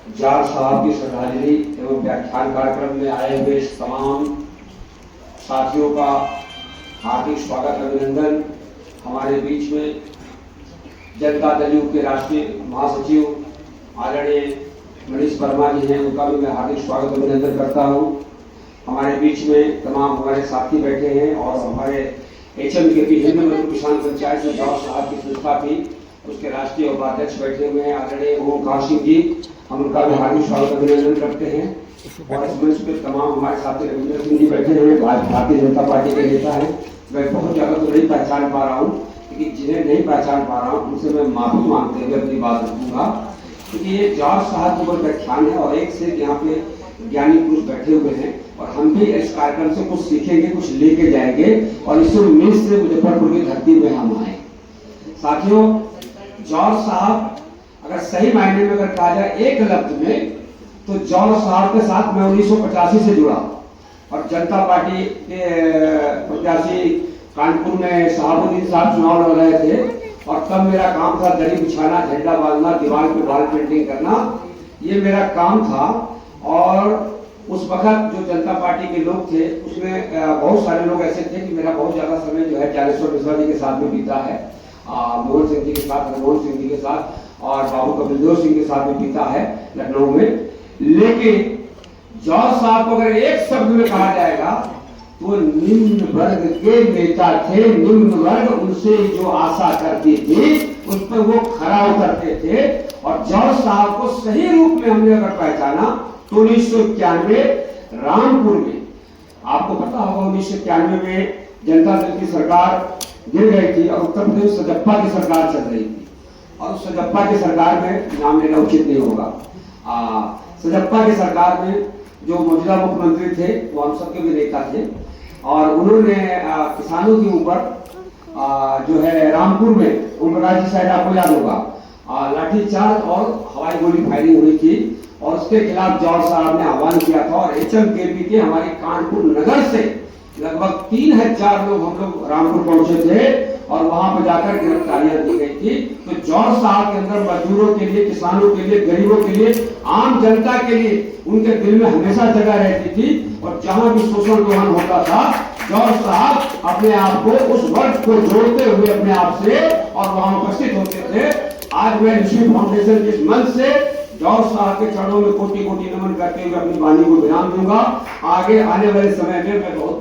जाट साहब की श्रद्धांजलि एवं व्याख्यान कार्यक्रम में आए हुए तमाम साथियों का हार्दिक स्वागत अभिनंदन। हमारे बीच में जनता दल यू के राष्ट्रीय महासचिव आदरणीय मनीष वर्मा जी हैं, उनका भी मैं हार्दिक स्वागत अभिनंदन करता हूं। हमारे बीच में तमाम हमारे साथी बैठे हैं और हमारे HMKP हिंद मजदूर किसान पंचायत में जाट साहब की संस्था थी, उसके राष्ट्रीय उपाध्यक्ष बैठे हुए हैं आदरणीय ओमकार सिंह जी, हम उनका भी हार्दिक स्वागत अभिनंदन करते हैं। और इस मंच पर तमाम हमारे साथी रविंद्र सिंह जी बैठे हुए भारतीय जनता पार्टी के नेता हैं। मैं बहुत ज़्यादा तो नहीं पहचान पा रहा हूँ, लेकिन जिन्हें नहीं पहचान पा रहा हूँ उनसे मैं माफी मांगते हुए अपनी बात रखूंगा, क्योंकि ये जाट साहब के ऊपर व्याख्यान है और एक से यहाँ पे ज्ञानी पुरुष बैठे हुए हैं और हम भी इस कार्यक्रम से कुछ सीखेंगे, कुछ लेके जाएंगे और इस उम्मीद से मुजफ्फरपुर की धरती में हम आए। साथियों, जाट साहब अगर सही मायने में अगर कहा जाए एक लफ्ज में, तो जाट साहब के साथ मैं 1985 से जुड़ा और जनता पार्टी के प्रत्याशी कानपुर में शहाबुद्दीन साहब चुनाव लड़ रहे थे और तब मेरा काम था दरी बिछाना, झंडा बांधना, दीवार पे वॉल पेंटिंग करना, ये मेरा काम था। और उस वक्त जो जनता पार्टी के लोग थे उसमें बहुत सारे लोग ऐसे थे कि मेरा बहुत ज्यादा समय जो है ज्ञानेश्वर मिश्रा जी के साथ में बीता है, मोहन सिंह जी के साथ, मनमोहन सिंह जी के साथ और बाबू कपिलदेव सिंह के साथ में बीता है लखनऊ में। लेकिन जाट साहब को अगर एक शब्द में कहा जाएगा तो निम्न वर्ग के नेता थे। निम्न वर्ग उनसे जो आशा करती थी उस पर वो खरा उतरते थे और जाट साहब को सही रूप में हमने अगर पहचाना तो 1991 रामपुर में, आपको पता होगा 1991 में जनता दल की सरकार गिर गई थी और उत्तर प्रदेश सजप्पा की सरकार चल रही थी और उस सजप्पा की सरकार में नाम लेना उचित नहीं होगा। सजप्पा की सरकार में जो मौजूदा मुख्यमंत्री थे वो हम सबके भी नेता थे और उन्होंने किसानों के ऊपर जो है रामपुर में ओम प्रकाश जी शायद आपको याद होगा लाठीचार्ज और हवाई गोली फायरिंग हुई थी और उसके खिलाफ जाट साहब ने आह्वान किया था और HMKP के हमारे कानपुर नगर से लगभग 3000 लोग हम लोग रामपुर पहुंचे थे और वहां पर जाकर गिरफ्तारियां दी गई थी। तो जाट साहब के अंदर मजदूरों के लिए, किसानों के लिए, गरीबों के लिए, आम जनता के लिए उनके दिल में हमेशा जगह रहती थी और जहां भी शोषण ग्रहण होता था जाट साहब अपने आप को उस वर्ग को जोड़ते हुए अपने आप से और वहां उपस्थित होते थे। आज मैं ऋषि फाउंडेशन के मंच से जाट साहब के चरणों में कोटि कोटि नमन करते हुए अपनी वाणी को विराम दूंगा। आगे आने वाले समय में मैं बहुत